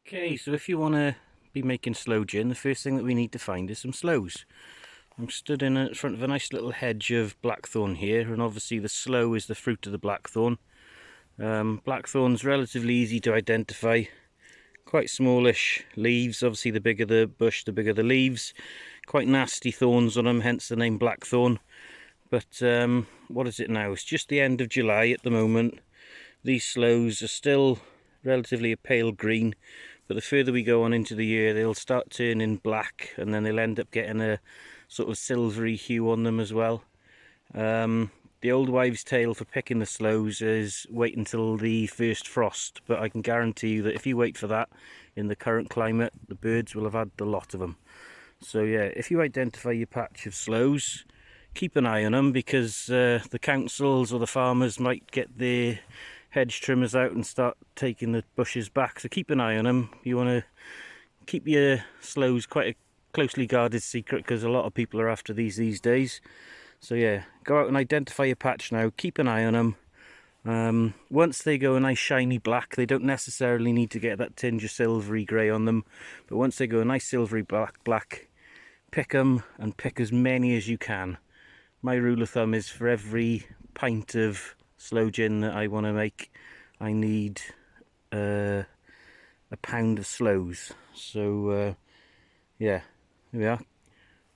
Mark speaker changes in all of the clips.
Speaker 1: Okay, so if you want to be making sloe gin, the first thing that we need to find is some sloes. I'm stood in front of a nice little hedge of blackthorn here, and obviously the sloe is the fruit of the blackthorn. Blackthorn's relatively easy to identify, quite smallish leaves. Obviously the bigger the bush, the bigger the leaves. Quite nasty thorns on them, hence the name blackthorn. But what is it now? It's just the end of July at the moment. These sloes are still relatively a pale green, but the further we go on into the year they'll start turning black, and then they'll end up getting a sort of silvery hue on them as well. The old wives' tale for picking the sloes is wait until the first frost, but I can guarantee you that if you wait for that in the current climate, the birds will have had a lot of them. So yeah, if you identify your patch of sloes, keep an eye on them, because the councils or the farmers might get their hedge trimmers out and start taking the bushes back, so keep an eye on them. You want to keep your sloes quite a closely guarded secret, because a lot of people are after these days. So yeah, go out and identify your patch now, keep an eye on them. Once they go a nice shiny black, they don't necessarily need to get that tinge of silvery grey on them, but once they go a nice silvery black, pick them and pick as many as you can. My rule of thumb is for every pint of sloe gin that I want to make, I need a pound of sloes. So yeah, here we are.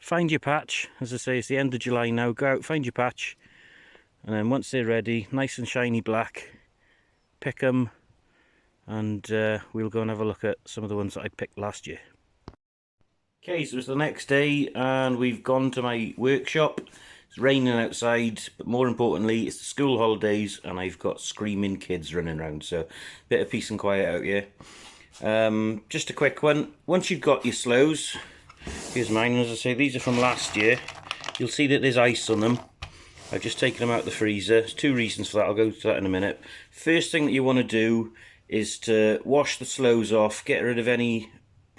Speaker 1: Find your patch. As I say, it's the end of July now. Go out, find your patch, and then once they're ready, nice and shiny black, pick them, and we'll go and have a look at some of the ones that I picked last year. Okay, so it's the next day and we've gone to my workshop. It's raining outside, but more importantly, it's the school holidays and I've got screaming kids running around, so a bit of peace and quiet out here. Just a quick one. Once you've got your sloes, here's mine. As I say, these are from last year. You'll see that there's ice on them. I've just taken them out of the freezer. There's two reasons for that. I'll go to that in a minute. First thing that you want to do is to wash the sloes off, get rid of any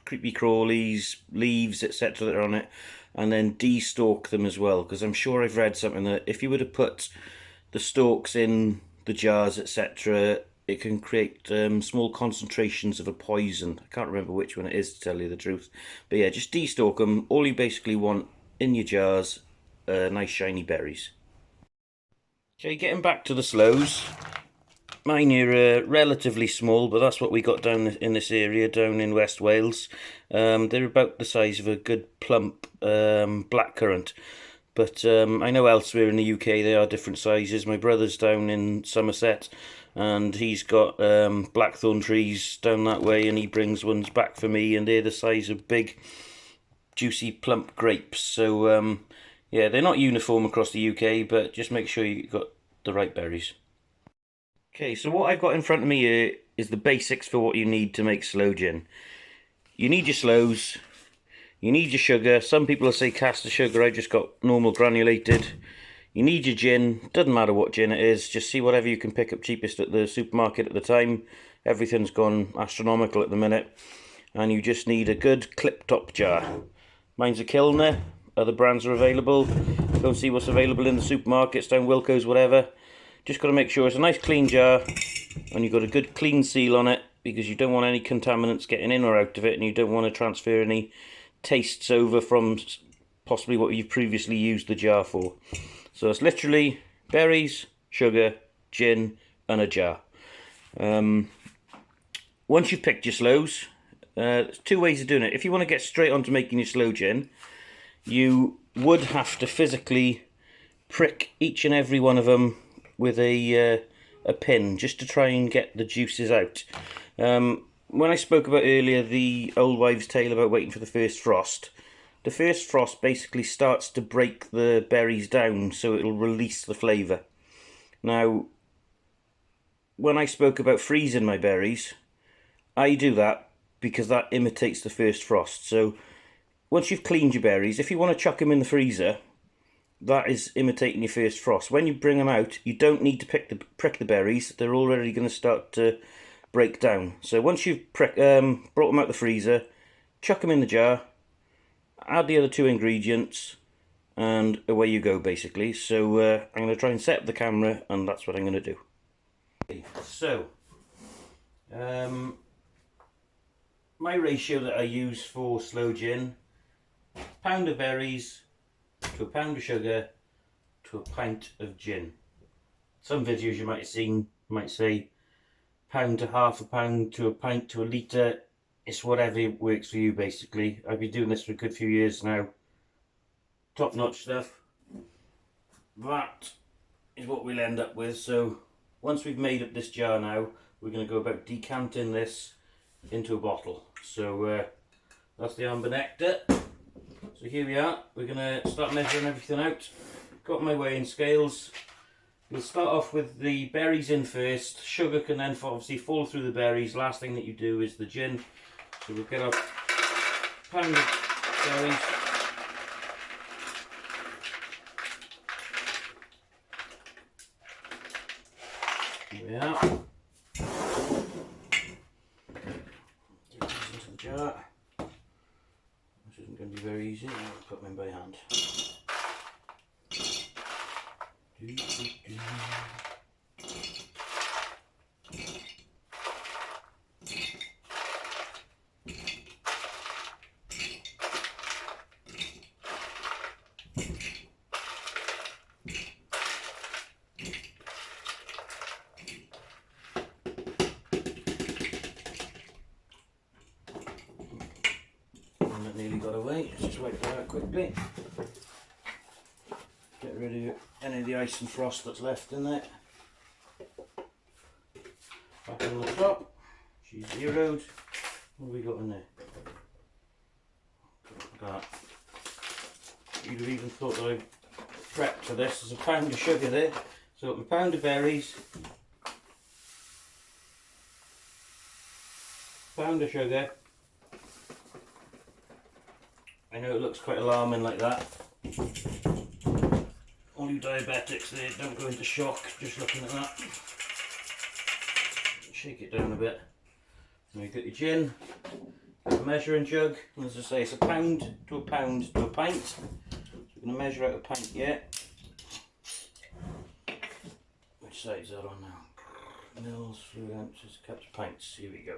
Speaker 1: creepy crawlies, leaves, etc. that are on it, and then de-stalk them as well, because I'm sure I've read something that if you were to put the stalks in the jars, etc., it can create small concentrations of a poison. I can't remember which one it is, to tell you the truth. But yeah, just de-stalk them. All you basically want in your jars are nice shiny berries. Okay, getting back to the sloes. Mine here are relatively small, but that's what we got down in this area, down in West Wales. They're about the size of a good plump blackcurrant. But I know elsewhere in the UK they are different sizes. My brother's down in Somerset, and he's got blackthorn trees down that way, and he brings ones back for me, and they're the size of big, juicy, plump grapes. So yeah, they're not uniform across the UK, but just make sure you've got the right berries. Okay, so what I've got in front of me here is the basics for what you need to make sloe gin. You need your sloes, you need your sugar. Some people will say caster sugar, I just got normal granulated. You need your gin, doesn't matter what gin it is, just see whatever you can pick up cheapest at the supermarket at the time. Everything's gone astronomical at the minute. And you just need a good clip top jar. Mine's a Kilner, other brands are available. Go and see what's available in the supermarkets, down Wilko's, whatever. Just got to make sure it's a nice clean jar and you've got a good clean seal on it, because you don't want any contaminants getting in or out of it, and you don't want to transfer any tastes over from possibly what you've previously used the jar for. So it's literally berries, sugar, gin and a jar. Once you've picked your sloes, there's two ways of doing it. If you want to get straight on to making your sloe gin, you would have to physically prick each and every one of them with a pin, just to try and get the juices out. When I spoke about earlier the old wives' tale about waiting for the first frost, the first frost basically starts to break the berries down, so it'll release the flavour. Now, when I spoke about freezing my berries, I do that because that imitates the first frost. So once you've cleaned your berries, if you want to chuck them in the freezer, that is imitating your first frost. When you bring them out, you don't need to prick the berries. They're already going to start to break down. So once you've brought them out the freezer, chuck them in the jar, add the other two ingredients, and away you go, basically. So I'm going to try and set up the camera, and that's what I'm going to do. Okay, so my ratio that I use for Sloe Gin, pound of berries to a pound of sugar to a pint of gin. Some videos you might have seen might say pound to half a pound to a pint to a litre. It's whatever works for you basically. I've been doing this for a good few years now. Top notch stuff. That is what we'll end up with. So once we've made up this jar now, we're going to go about decanting this into a bottle. So that's the amber nectar. So here we are. We're going to start measuring everything out. Got my weighing scales. We'll start off with the berries in first. Sugar can then obviously fall through the berries. Last thing that you do is the gin. So we'll get our pound of berries. Here we are. Get these into the jar. This isn't going to be very easy. I'll put them in by hand. That nearly got away. Let's just wipe that out quickly. Get rid of any of the ice and frost that's left in there. Back on the top. She's zeroed. What have we got in there? That. You'd have even thought that I prepped for this. There's a pound of sugar there. So a pound of berries. Pound of sugar. I know it looks quite alarming like that. All you diabetics there, don't go into shock just looking at that. Shake it down a bit. Now you've got your gin, got a measuring jug, and as I say, it's a pound to a pint. So we're going to measure out a pint here. Which side's that on now? Mils, fluid ounces, cups, pints. Here we go.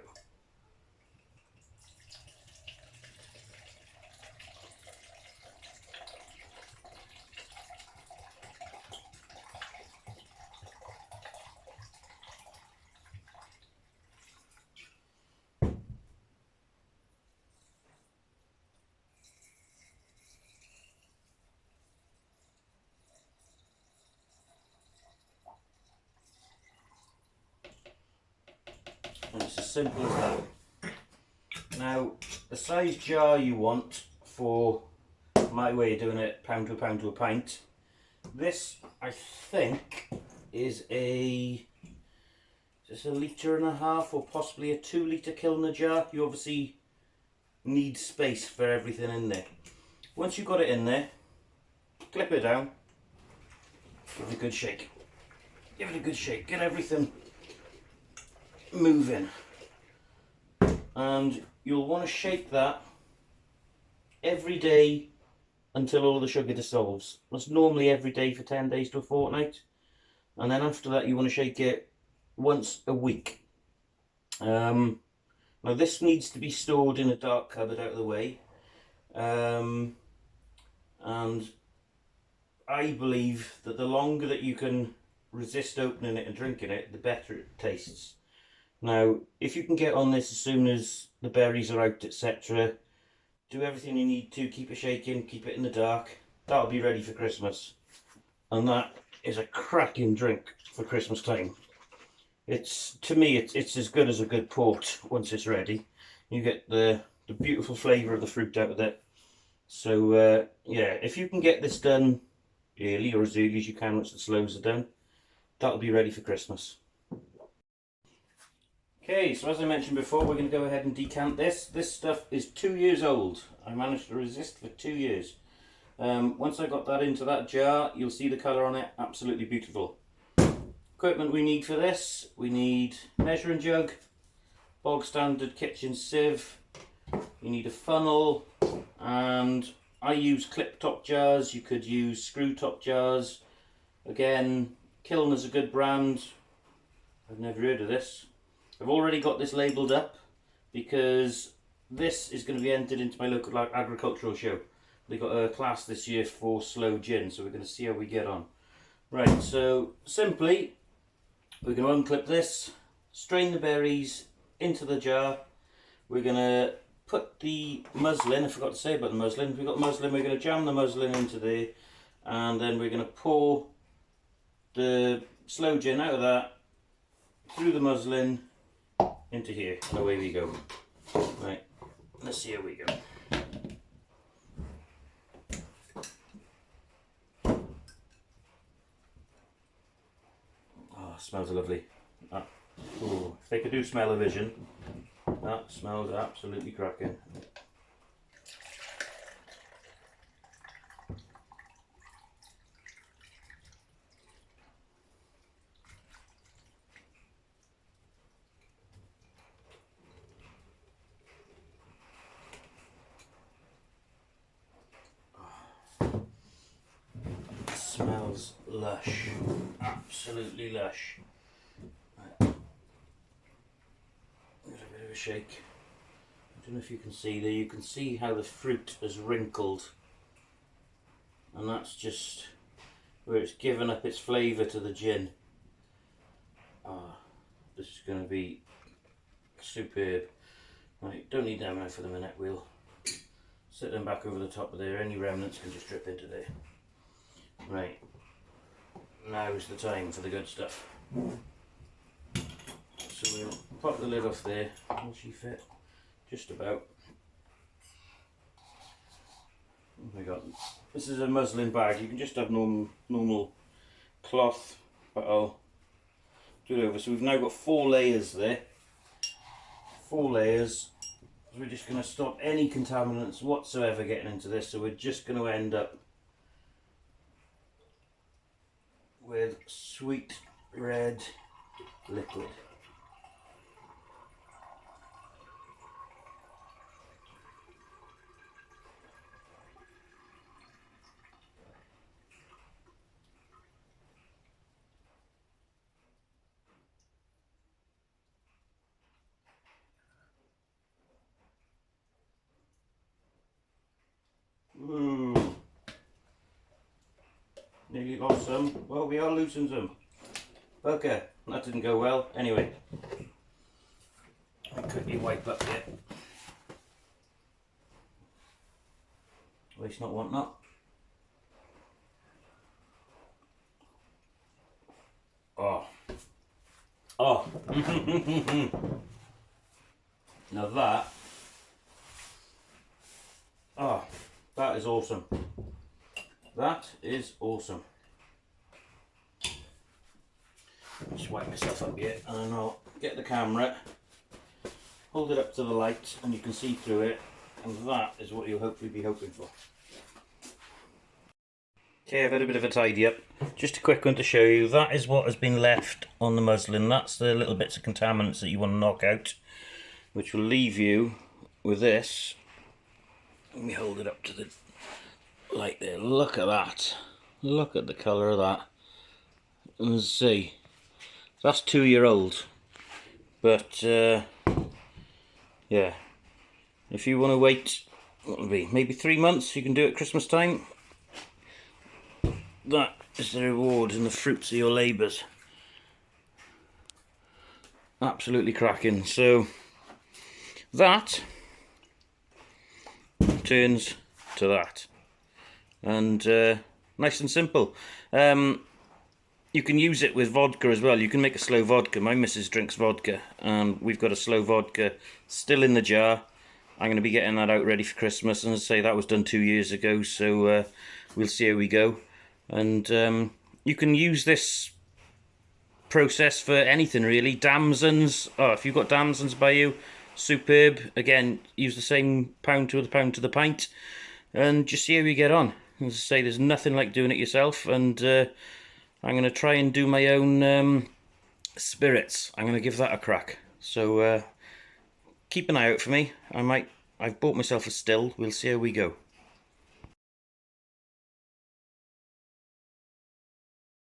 Speaker 1: And it's as simple as that. Now, the size jar you want for my way of doing it, pound to a pound to a pint, this I think is just a litre and a half or possibly a 2 litre Kilner jar. You obviously need space for everything in there. Once you've got it in there, clip it down, give it a good shake. Give it a good shake, get everything moving, and you'll want to shake that every day until all the sugar dissolves. That's normally every day for 10 days to a fortnight, and then after that you want to shake it once a week. Now this needs to be stored in a dark cupboard out of the way, and I believe that the longer that you can resist opening it and drinking it, the better it tastes. Now, if you can get on this as soon as the berries are out, etc., do everything you need to, keep it shaking, keep it in the dark. That'll be ready for Christmas. And that is a cracking drink for Christmas time. To me, it's as good as a good port once it's ready. You get the beautiful flavour of the fruit out of it. So, yeah, if you can get this done early or as early as you can once the sloes are done, that'll be ready for Christmas. Okay, so as I mentioned before, we're going to go ahead and decant this. This stuff is 2 years old. I managed to resist for 2 years. Once I got that into that jar, you'll see the colour on it, absolutely beautiful. Equipment we need for this, we need measuring jug, bog standard kitchen sieve, you need a funnel, and I use clip top jars. You could use screw top jars. Again, Kilner's a good brand. I've never heard of this. I've already got this labelled up because this is going to be entered into my local agricultural show. They got a class this year for Sloe Gin, so we're going to see how we get on. Right, so simply we're going to unclip this, strain the berries into the jar. We're going to put the muslin, I forgot to say about the muslin. If we've got muslin, we're going to jam the muslin into there, and then we're going to pour the Sloe Gin out of that, through the muslin, into here, and away we go. Right, let's see how we go. Oh, smells lovely. Ooh, if they could do smell-o-vision, that smells absolutely cracking. Smells lush, absolutely lush. Right. Give it a bit of a shake. I don't know if you can see there, you can see how the fruit has wrinkled, and that's just where it's given up its flavour to the gin. This is going to be superb. Right, don't need them now for the minute, we'll set them back over the top of there, any remnants can just drip into there. Right, now's the time for the good stuff. So we'll pop the lid off there. Will she fit? Just about. Oh my god, this is a muslin bag. You can just have normal cloth, but I'll do it over. So we've now got 4 layers there. 4 layers. So we're just going to stop any contaminants whatsoever getting into this. So we're just going to end up with sweet red liquid. Nearly lost some. Well, we are losing some. Okay, that didn't go well. Anyway, I quickly wipe up here. At least not wanting that. Oh. Oh. Now that. Oh, that is awesome. That is awesome. Just wipe myself up here and I'll get the camera, hold it up to the light and you can see through it, and that is what you'll hopefully be hoping for. Okay, I've had a bit of a tidy up. Just a quick one to show you. That is what has been left on the muslin. That's the little bits of contaminants that you want to knock out, which will leave you with this. Let me hold it up to the light there. Look at that. Look at the colour of that. Let's see. That's 2-year-old. But yeah, if you want to wait, what will be maybe 3 months, you can do it at Christmas time. That is the reward and the fruits of your labours. Absolutely cracking. So that turns to that, and nice and simple. You can use it with vodka as well. You can make a sloe vodka. My missus drinks vodka, and we've got a sloe vodka still in the jar. I'm going to be getting that out ready for Christmas, and as I say, that was done 2 years ago, so we'll see how we go. And you can use this process for anything really. Damsons, oh, if you've got damsons by you, superb. Again, use the same pound to the pint, and just see how you get on. As I say, there's nothing like doing it yourself, and I'm going to try and do my own spirits. I'm going to give that a crack. So keep an eye out for me. I've bought myself a still. We'll see how we go.